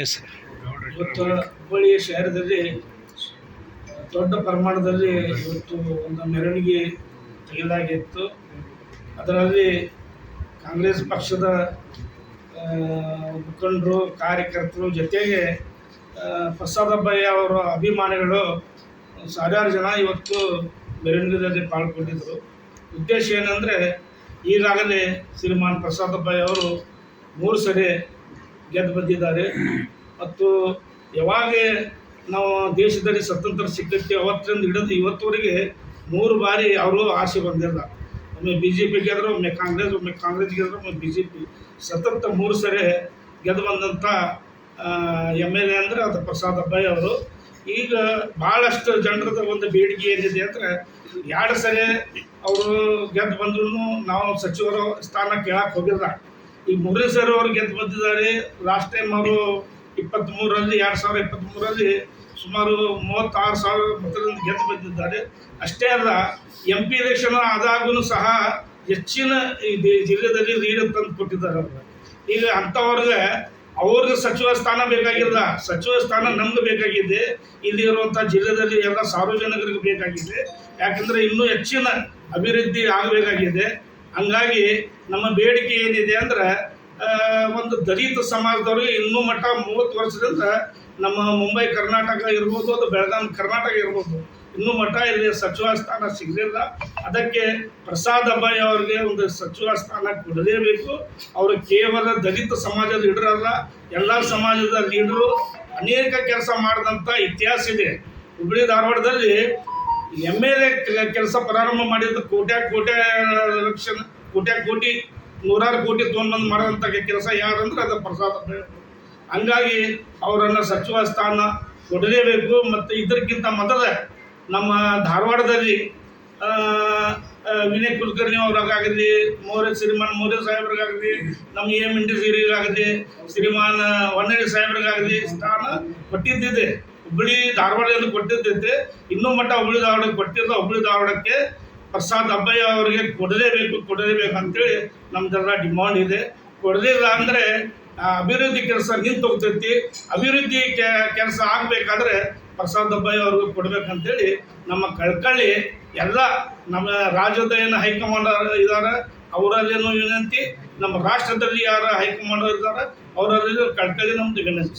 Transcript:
S ಇವತ್ತು ಹುಬ್ಬಳ್ಳಿ ಶಹರದಲ್ಲಿ ದೊಡ್ಡ ಪ್ರಮಾಣದಲ್ಲಿ ಇವತ್ತು ಒಂದು ಮೆರವಣಿಗೆ ತೆಗೆಯಲಾಗಿತ್ತು. ಅದರಲ್ಲಿ ಕಾಂಗ್ರೆಸ್ ಪಕ್ಷದ ಮುಖಂಡರು, ಕಾರ್ಯಕರ್ತರು ಜೊತೆಗೆ ಪ್ರಸಾದಬ್ಬಯ್ಯ ಅವರ ಅಭಿಮಾನಿಗಳು ಸಾವಿರಾರು ಜನ ಇವತ್ತು ಮೆರವಣಿಗೆಯಲ್ಲಿ ಪಾಲ್ಗೊಂಡಿದ್ದರು. ಉದ್ದೇಶ ಏನಂದರೆ, ಈಗಾಗಲೇ ಶ್ರೀಮಾನ್ ಪ್ರಸಾದಬ್ಬಯ್ಯ ಅವರು 3 ಸರಿ ಗೆದ್ದು ಬಂದಿದ್ದಾರೆ ಮತ್ತು ಯಾವಾಗ ನಾವು ದೇಶದಲ್ಲಿ ಸ್ವತಂತ್ರ ಸಿಕ್ಕೈತಿ ಅವತ್ತಿಂದ ಹಿಡಿದು ಇವತ್ತುವರೆಗೆ 3 ಬಾರಿ ಅವರು ಆಸೆ ಬಂದಿಲ್ಲ. ಒಮ್ಮೆ BJP ಗೆದ್ರು, ಒಮ್ಮೆ ಕಾಂಗ್ರೆಸ್ ಗೆದ್ರು, ಒಮ್ಮೆ BJP. ಸತತ 3 ಸರಿ ಗೆದ್ದು ಬಂದಂಥ MLA ಅಂದರೆ ಅದು ಪ್ರಸಾದಬ್ಬಯ್ಯ ಅವರು. ಈಗ ಭಾಳಷ್ಟು ಜನರದ ಒಂದು ಬೇಡಿಕೆ ಏನಿದೆ ಅಂದರೆ, 2 ಸರಿ ಅವರು ಗೆದ್ದು ಬಂದ್ರೂ ನಾವು ಸಚಿವರ ಸ್ಥಾನ ಕೇಳಕ್ಕೆ ಹೋಗಿಲ್ಲ. ಈಗ 3ನೇ ಸರಿ ಅವರು ಗೆದ್ದು ಬಂದಿದ್ದಾರೆ. ಲಾಸ್ಟ್ ಟೈಮ್ ಅವರು 2023ರಲ್ಲಿ ಸುಮಾರು 36,000 ಮತದಿಂದ ಗೆದ್ದು ಬಂದಿದ್ದಾರೆ. ಅಷ್ಟೇ ಅಲ್ಲ, MP ಎಲೆಕ್ಷನ್ ಆದಾಗೂ ಸಹ ಹೆಚ್ಚಿನ ಈ ಜಿಲ್ಲೆಯಲ್ಲಿ ಲೀಡ್ ತಂದು ಕೊಟ್ಟಿದ್ದಾರೆ ಅವರು. ಈಗ ಅಂಥವ್ರಿಗೆ ಅವ್ರಿಗೆ ಸಚಿವ ಸ್ಥಾನ ಬೇಕಾಗಿಲ್ಲ, ಸಚಿವ ಸ್ಥಾನ ನಮ್ಗೆ ಬೇಕಾಗಿದೆ. ಇಲ್ಲಿರುವಂಥ ಜಿಲ್ಲೆಯಲ್ಲಿ ಎಲ್ಲ ಸಾರ್ವಜನಿಕರಿಗೆ ಬೇಕಾಗಿದೆ. ಯಾಕಂದರೆ ಇನ್ನೂ ಹೆಚ್ಚಿನ ಅಭಿವೃದ್ಧಿ ಆಗಬೇಕಾಗಿದೆ. ಹಂಗಾಗಿ ನಮ್ಮ ಬೇಡಿಕೆ ಏನಿದೆ ಅಂದರೆ, ಒಂದು ದಲಿತ ಸಮಾಜದವ್ರಿಗೆ ಇನ್ನೂ ಮಟ್ಟ 30 ವರ್ಷದಿಂದ ನಮ್ಮ ಮುಂಬೈ ಕರ್ನಾಟಕ ಇರ್ಬೋದು, ಅದು ಬೆಳಗಾವಿ ಕರ್ನಾಟಕ ಇರ್ಬೋದು, ಇನ್ನೂ ಮಟ್ಟ ಇಲ್ಲಿ ಸಚಿವ ಸ್ಥಾನ ಸಿಗಲಿಲ್ಲ. ಅದಕ್ಕೆ ಪ್ರಸಾದಬ್ಬಯ್ಯ ಅವ್ರಿಗೆ ಒಂದು ಸಚಿವ ಸ್ಥಾನ ಕೊಡಲೇಬೇಕು. ಅವರು ಕೇವಲ ದಲಿತ ಸಮಾಜದ ಲೀಡರಲ್ಲ, ಎಲ್ಲ ಸಮಾಜದ ಲೀಡರು. ಅನೇಕ ಕೆಲಸ ಮಾಡಿದಂಥ ಇತಿಹಾಸ ಇದೆ. ಹುಬ್ಬಳ್ಳಿ ಧಾರವಾಡದಲ್ಲಿ MLA ಕೆಲಸ ಪ್ರಾರಂಭ ಮಾಡಿದ್ದು ಕೋಟಿ ನೂರಾರು ಕೋಟಿ ತೊಗೊಂಡ್ಬಂದು ಮಾಡೋಂಥ ಕೆಲಸ ಯಾರಂದ್ರೆ ಅದು ಪ್ರಸಾದಬ್ಬಯ್ಯ. ಹಂಗಾಗಿ ಅವರನ್ನು ಸಚಿವ ಸ್ಥಾನ ಕೊಡಲೇಬೇಕು. ಮತ್ತು ಇದಕ್ಕಿಂತ ಮೊದಲೇ ನಮ್ಮ ಧಾರವಾಡದಲ್ಲಿ ವಿನಯ್ ಕುಲಕರ್ಣಿ ಅವ್ರಿಗಾಗಲಿ, ಶ್ರೀಮಾನ್ ಮೌರ್ಯ ಸಾಹೇಬ್ರಿಗಾಗಲಿ, ನಮ್ಮ EM ಆಗಲಿ, ಶ್ರೀಮಾನ್ ಹೊನ್ನಳ್ಳಿ ಸಾಹೇಬ್ರಿಗಾಗಲಿ ಸ್ಥಾನ ಕೊಟ್ಟಿದ್ದಿದೆ. ಹುಬ್ಬಳ್ಳಿ ಧಾರವಾಡದಲ್ಲಿ ಕೊಟ್ಟಿದ್ದೈತೆ. ಇನ್ನೂ ಮಟ್ಟ ಹುಬ್ಬಳ್ಳಿ ಧಾರವಾಡಕ್ಕೆ ಕೊಟ್ಟಿಲ್ಲ. ಹುಬ್ಬಳ್ಳಿ ಧಾರವಾಡಕ್ಕೆ ಪ್ರಸಾದಬ್ಬಯ್ಯ ಅವರಿಗೆ ಕೊಡಲೇಬೇಕು ಅಂತೇಳಿ ನಮ್ದೆಲ್ಲ ಡಿಮಾಂಡ್ ಇದೆ. ಕೊಡಲಿಲ್ಲ ಅಂದರೆ ಅಭಿವೃದ್ಧಿ ಕೆಲಸ ನಿಂತು ಹೋಗ್ತೈತಿ. ಅಭಿವೃದ್ಧಿ ಕೆಲಸ ಆಗಬೇಕಾದ್ರೆ ಪ್ರಸಾದಬ್ಬಯ್ಯ ಅವ್ರಿಗೆ ಕೊಡಬೇಕಂತೇಳಿ ನಮ್ಮ ಕಳ್ಕಳಿ. ಎಲ್ಲ ನಮ್ಮ ರಾಜ್ಯದ ಏನು ಹೈಕಮಾಂಡ್ ಇದ್ದಾರೆ ಅವರಲ್ಲೇನು ವಿನಂತಿ, ನಮ್ಮ ರಾಷ್ಟ್ರದಲ್ಲಿ ಯಾರು ಹೈಕಮಾಂಡ್ ಇದ್ದಾರೆ ಅವರಲ್ಲಿ ಕಳ್ಕಳಿ ನಮ್ದು ವಿನಂತಿ.